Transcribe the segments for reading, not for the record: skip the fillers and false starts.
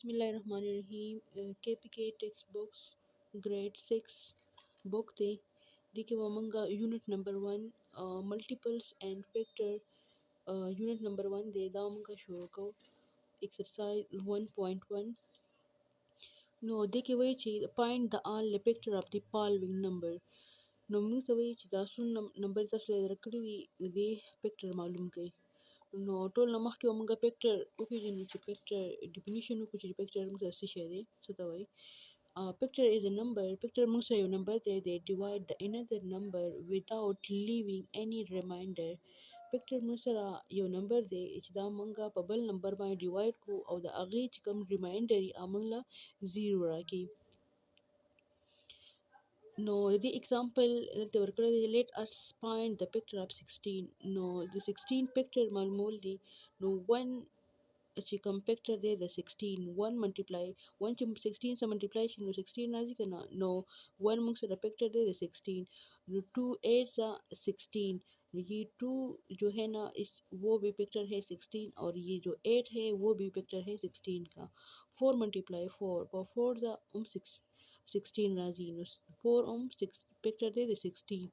Bismillahirrahmanirrahim. KPK textbooks, grade 6, book the Dikivamanga, unit number 1, multiples and factor, unit number 1, the Damanga Shuroko, exercise 1.1. No, Dikiwachi, find the all picture of the following number. No, Musawachi, the Sun number that's the picture malum kai. No, told Namaki Omanga picture, occasion picture, definition of which picture Musa Sishade, Satawai. Picture is a number. Picture Musa your number they divide the another number without leaving any reminder. Picture Musa your number they it's the manga pabal number by divide ko or the agi come reminder amangla zero raki. No, the example let us find the picture of 16. No, the 16 picture malmoldi. No one she come picture there the 16 1 multiply 1 16 so multiplication with 16 as you can no 1 monks the picture there the 16 the 2 8s are 16 ये 2 जो है ना इस वो भी पिक्चर है 16 और ये जो 8 है वो भी पिक्चर है 16 का 4 मल्टीप्लाई 4 और 4 ज़ा 6 16 राजी 4 6 पिक्चर दे the 16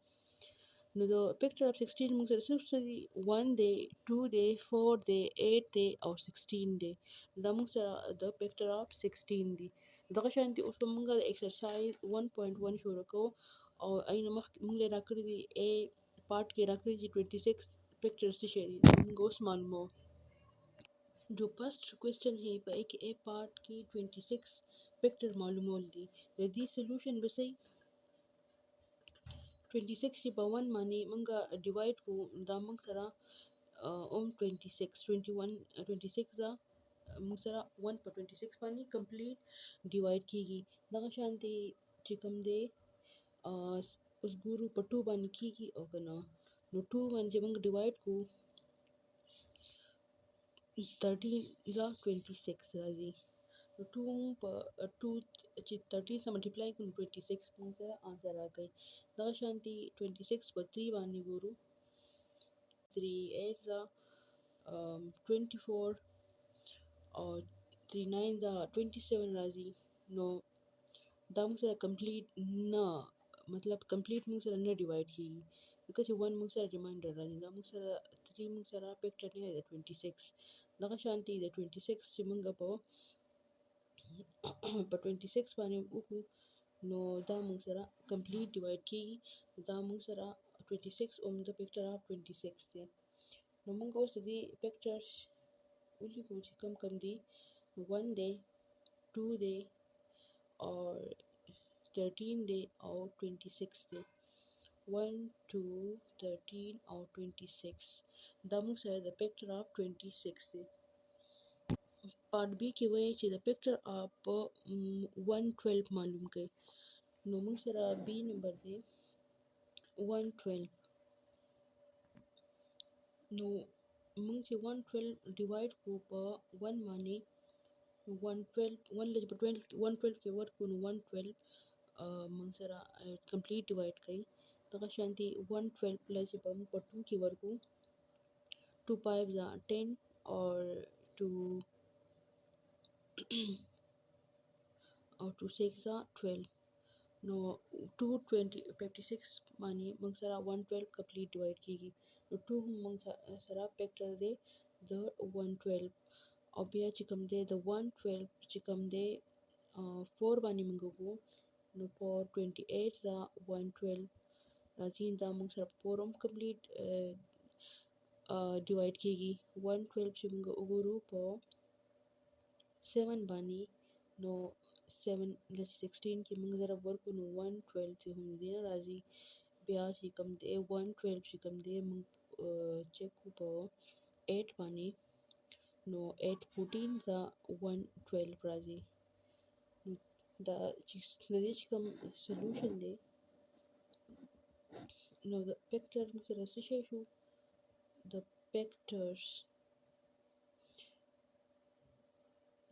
now the picture of 16 months especially 1 day, 2 day, 4 day, 8 day or 16 day. The months the picture of 16 day. دغشانتي أصلا the exercise 1.1 شوركو أو أين ممكن راكري A part के راكري 26 pictures تشيري نقص معلومة जो first question है एक A part की 26 picture معلومة दी solution بسي 26 by 1 money manga divide ko da mangsara 26 21 26 da mangsara 1 per 26 pani complete divide kigi daga shanti chikam de us guru per 2 bani kigi ogana no 2 man je manga divide ko 13 da 26 razi no 2 per 2 30 से multiply kun 26 manga answer आ गई daga shanti 26 per 3 bani guru 3 8 24 और 3 9 27 राजी नो दाम से कंप्लीट ना मतलब कंप्लीट मुंग से ना डिवाइड की बिकॉज वन मुंग से रिमाइंडर राजी दाम से 3 मुंग से पिक्चर नहीं है 26 लगा शांति 26 चिमंगा पो पर 26 पाने उकु नो दाम मुंग से कंप्लीट डिवाइड की दाम मुंग से 26 on the picture of 26 थे no mungo से the pictures उसी को कम दी 1 day 2 day or 13 day or 26 day 1 2 13 or 26 damu say the picture of 26 day part B की वजह से the picture of 112 मालूम के नो मुंग सरा B नंबर दे 112 नो मुंग से 112 divide को पर 1 माने 112 1 ले 12 112 के वर्ड को 112 मंगसरा कंप्लीट डिवाइड कई तो शांति 112 प्लस बम पर 2 की वर्ड को 2 5 10 और 2 और 2 6 12 नो 220 56 मानी मंगसरा 112 कंप्लीट डिवाइड की तो 2 मंगसरा फैक्टर दे द 112 और बिया चिकम दे द 112 चिकम दे 4 बानी मंगो को no for 28 the 112 राजीन दा मंगसरा 4 कंप्लीट डिवाइड कीगी 112 से मंगो उगुरु पो 7 बानी नो 7 16 की मंगसरा वर्क नो 112 से हम देना राजी बिया से कम दे 112 से कम दे चेक पो 8 बानी no 8 14 the 112 राजी the come solution de no the picture مثل شو the pictures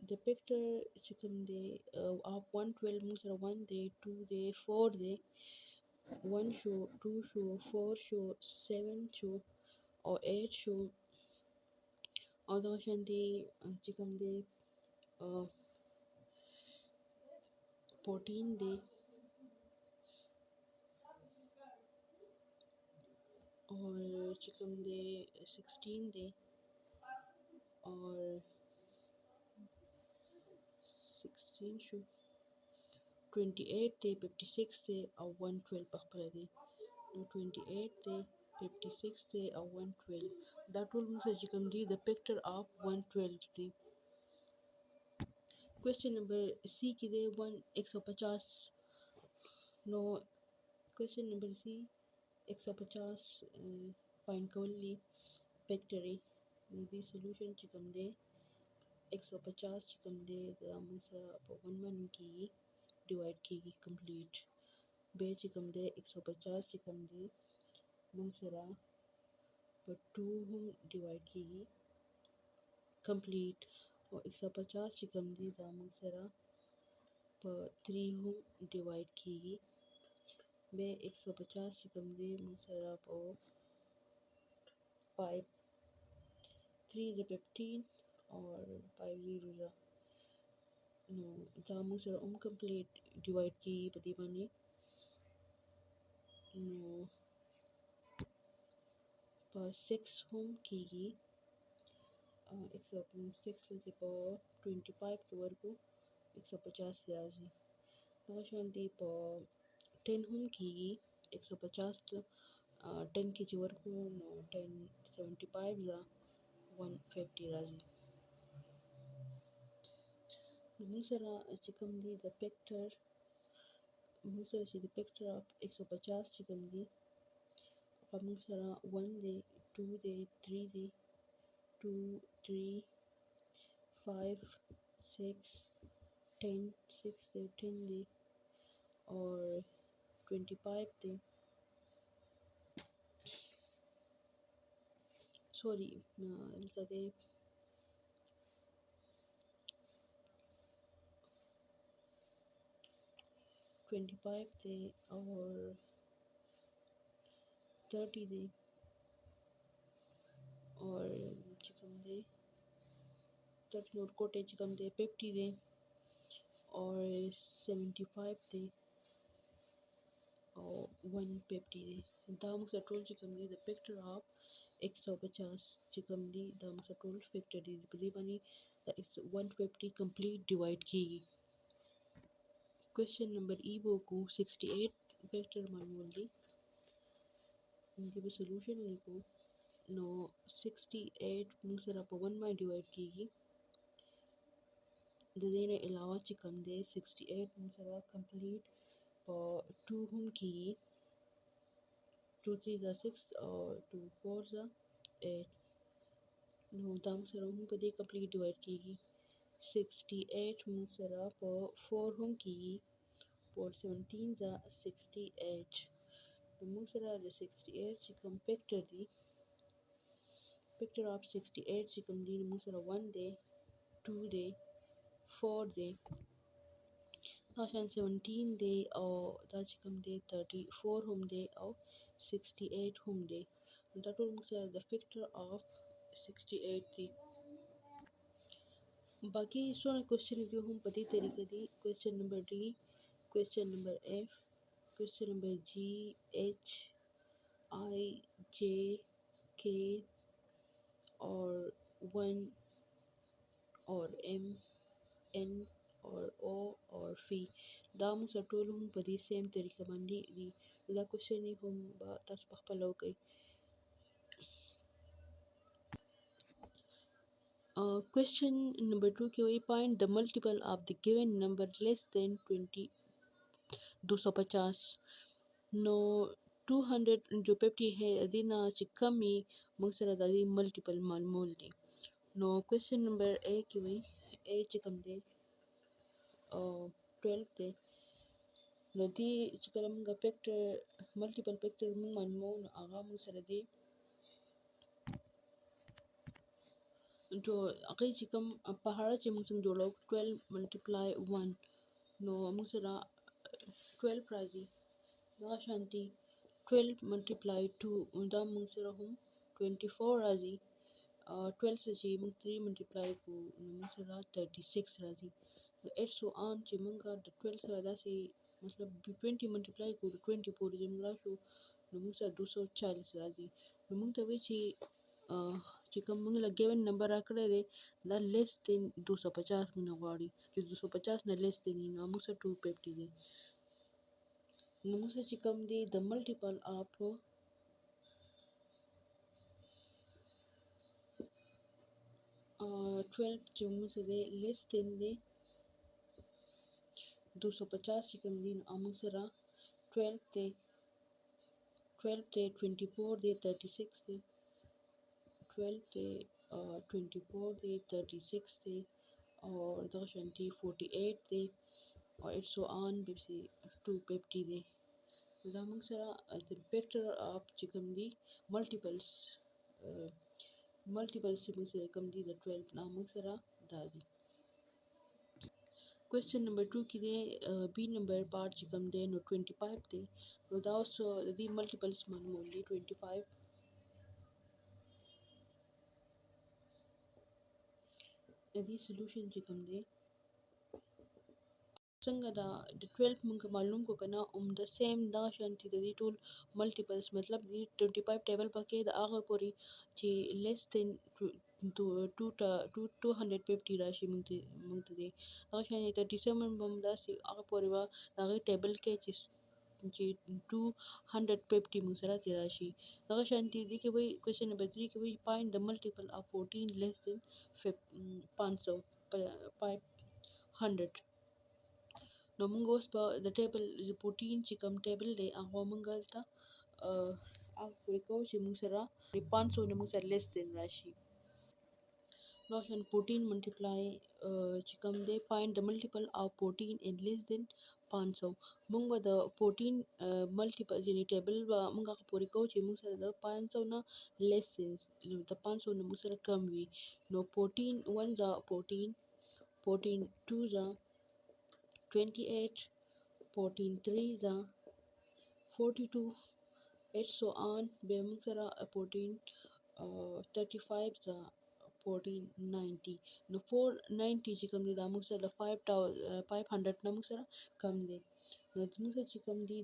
the picture chicken de of 112 مثل 1 day 2 day 4 day 1 show 2 show 4 show 7 show or 8 show और the chicken de 14 दे और चिकम दे 16 दे और 16 शो 28 दे 56 दे और 112 पखपला दे 28 दे 56 दे और 112 that will mean चिकम दी the picture of 112 दे क्वेश्चन नंबर सी की दे 150 नो क्वेश्चन नंबर सी 150 फाइंड करली फैक्टरी दी सॉल्यूशन चिकम दे 150 चिकम दे मुसा वन मन की डिवाइड की कंप्लीट बे चिकम दे 150 चिकम दे मुसरा पर 2 हम डिवाइड की कंप्लीट और 150 चिकम दे मुसरा पर 3 हम डिवाइड की बे 150 चिकम दे मुसरा पर 5 3 15 और 5 0 नो दामू सर कंप्लीट डिवाइड की पति बनी नो पर 6 होम की 106 से पर 25 के वर्ग को 150 से आजी शांति पर 10 होम की 150 10 के वर्ग को नो 10 75 या 150 राजी दूसरा चिकन दी द पिक्चर दूसरा सी द पिक्चर ऑफ 150 चिकन दी और दूसरा 1 दे 2 दे 3 दे 2 3 5 6 10 6 दे 10 दे और 25 दे सॉरी दे 25 दे और 30 दे और चिकन दे 30 नोट कोटे चिकन दे 50 दे और 75 दे और 150 दे दाम सटोल चिकन दी द पिक्चर ऑफ 150 चिकन दी दाम सटोल पिक्चर दी बदी बनी द 150 कंप्लीट डिवाइड की क्वेश्चन नंबर ई वो को 68 पिक्चर मालूम दी इनकी सॉल्यूशन को नो 68 मुसरा पर 1 में डिवाइड की देने अलावा चिकन दे 68 मुसरा कंप्लीट पर 2 हम की 2 3 जा 6 और 2 4 जा 8 नो दाम सरा हम पर दे कंप्लीट डिवाइड की 68 मुसरा पर 4 हम की पर 17 जा 68 मुसरा द 68 चिकन पिक्चर ऑफ 68 चिकन दी मुसरा 1 दे 2 दे 4 दे आसान 17 दे और दा चिकन दे 34 हम दे और 68 हम दे that will Musra the picture of 68 थी बाकी सोना क्वेश्चन जो हम पति तरीके दी question number D question number F question number G H I J K और 1 और एम एन और ओ और फी दाम सटोल हम पदी सेम तरीका बंदी दी ला क्वेश्चन ही हम तस पखपलो गई क्वेश्चन नंबर 2 के वही point the multiple of the given number less than 20 250 नो 200 जो 50 है अदीना चिकमी मुक्सरा दादी मल्टीपल मालूम दी नो क्वेश्चन नंबर ए की वही ए चिकम दे 12 दे नदी चिकलम का फैक्टर मल्टीपल फैक्टर मु मालूम आगा मुक्सरा दी जो अगर चिकम पहाड़ा चिमसम जो लोग 12 मल्टीप्लाई 1 नो मुक्सरा 12 राजी दा शांति 12 मल्टीप्लाई 2 उनदा मुक्सरा हम 24 राजी 12 से जी 3 मल्टीप्लाई को मुक्सरा 36 राजी the 8 so on چې مونږه د 12 سره داسې مطلب 20 ملټیپلای کړو د 20 پورې چې مونږ راشو نو مونږ سره 240 راځي نو مونږ ته وایي چې کوم مونږ له ګیون نمبر راکړی دی دا لیس دین 250 مونږ غواړي چې 250 نه لیس دین نو مونږ سره 250 دی نو مونږ سره چې کوم دی د ملټیپل اف 12 چې مونږ سره دی لیس دین دی 250 چې کوم دی نو مونږ سره 12 دی 12 دی 24 دی 36 دی 12 دی 24 دی 36 دی اور دغه شانتي 48 دی or it's so on بپسې 250 دی دا موږ سره د فیکټر اف چې کوم دی ملټیپلز چې موږ سره کوم دی د 12 نه موږ سره دا دی کوېسچن نمبر 2 کې دی بی نمبر پارت چې کوم دی نو 25 دی نو دا اوس د دې ملټیپلز معلومول دي 25 د دې سولوشن چې کوم دی څنګه دا د 12 مونږ معلوم کو کنه د سیم دا شانتي د دې ټول ملټیپلز مطلب د 25 ټیبل پکې د هغه پورې چې لیس دین 250 راشي مونږ ته دی هغه شان 37 بم داسې هغه پورې وا هغه ټیبل کې چې 250 مونږ سره تیر راشي هغه شانتي دي کې وای کوېسچن نمبر 3 کې وای فایند د ملټیپل اف 14 لیس دین 500 نو موږ اوس په د ټیبل پروټین چې کوم ټیبل دی هغه موږ دلته هغه پورې کوو چې موږ سره 500 نه موږ سره لیس دین راشي نو عشان 14 ملټیپلای چې کوم دی فایند د ملټیپل اف 14 and less than 500 موږ به د 14 ملټیپل یعنی ټیبل به موږ هغه پورې کوو چې موږ سره د 500 نه لیس دین د 500 نه موږ سره کم وي نو 14 1 ځا 14 14 2 ځا 28 14 3 ځا 42 8 so on بیا موږ سره 14 35 ځا 1490 نو 490 چې کوم دی دا موږ سره د 500 نه موږ سره کم دی نو موږ سره چې کوم دی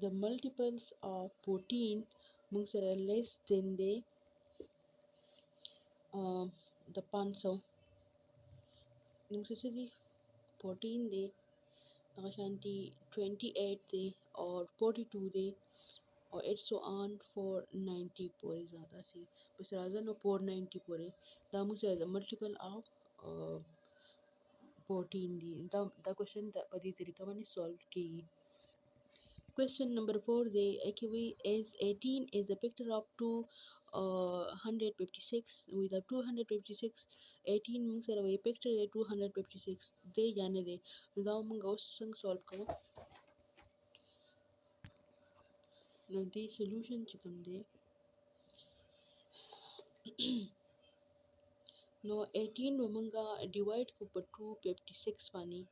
د ملټیپلز of 14 موږ سره لیس دین دی د 500 موږ سره دی 14 دی دغه شانتي 28 دی اور 42 دی اور 8 so on 490 پورې زیاده سي بس راځه نو 490 پورې دا موږ سره د ملټیپل اف 14 دی دا کوېسچن په دې طریقه باندې سولو کیږي Question number 4 the AQV is 18 is the picture of 256 with a 256 18 موږ سره وي picture دی 256 دی یا نه دی دا موږ اوس څنګه سولو کوو نو دې سولوشن چې کوم دی نو 18 به موږ ډیوایډ کو په 256 باندې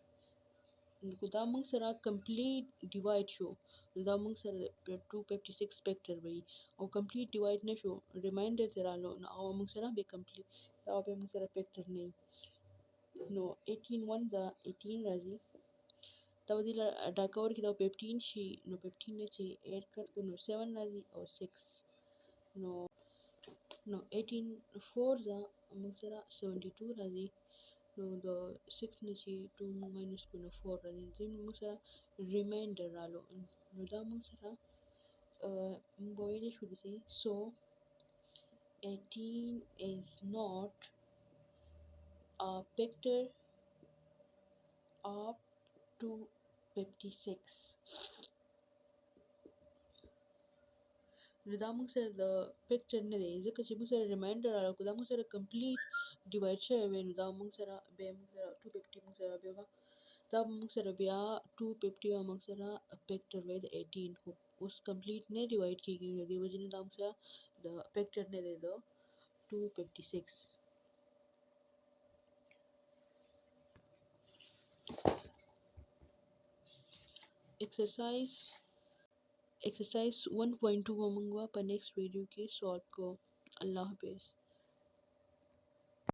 نو دا موږ سره کمپلیټ ډیوایډ شو دا موږ سره 256 فیکټر وي او کمپلیټ ډیوایډ نشو ریمایندر ته رالو نو او موږ سره به کمپلیټ دا به موږ سره فیکټر نه نو 18 1 دا 18 راځي دا ودی دا کور کې دا 15 شي نو 15 نه چې 8 کړ نو 7 راځي او 6 نو 18 4 دا موږ سره 72 راځي نو د 6 نه چې 2 ماینس کړو نو 4 راځي دې موږ سره ریمایندر رالو نو دا موږ سره موږ ویلی شو دسې so 18 is not a vector of 256 نو دا موږ سره د فیکټر نه دی ځکه چې موږ سره ریمایندر راکړو دا موږ سره کمپلیټ ډیوایډ شوی وی نو دا موږ سره بیا موږ سره 250 موږ سره بیا دا موږ سره بیا 250 موږ سره فیکټر وی د 18 خو اوس کمپلیټ نه ډیوایډ کیږي نو دی وجه نه دا موږ سره د فیکټر نه دی د 256 एक्सरसाइज 1.2 موږ په نیکسٹ ویډیو کې سولو کو الله حافظ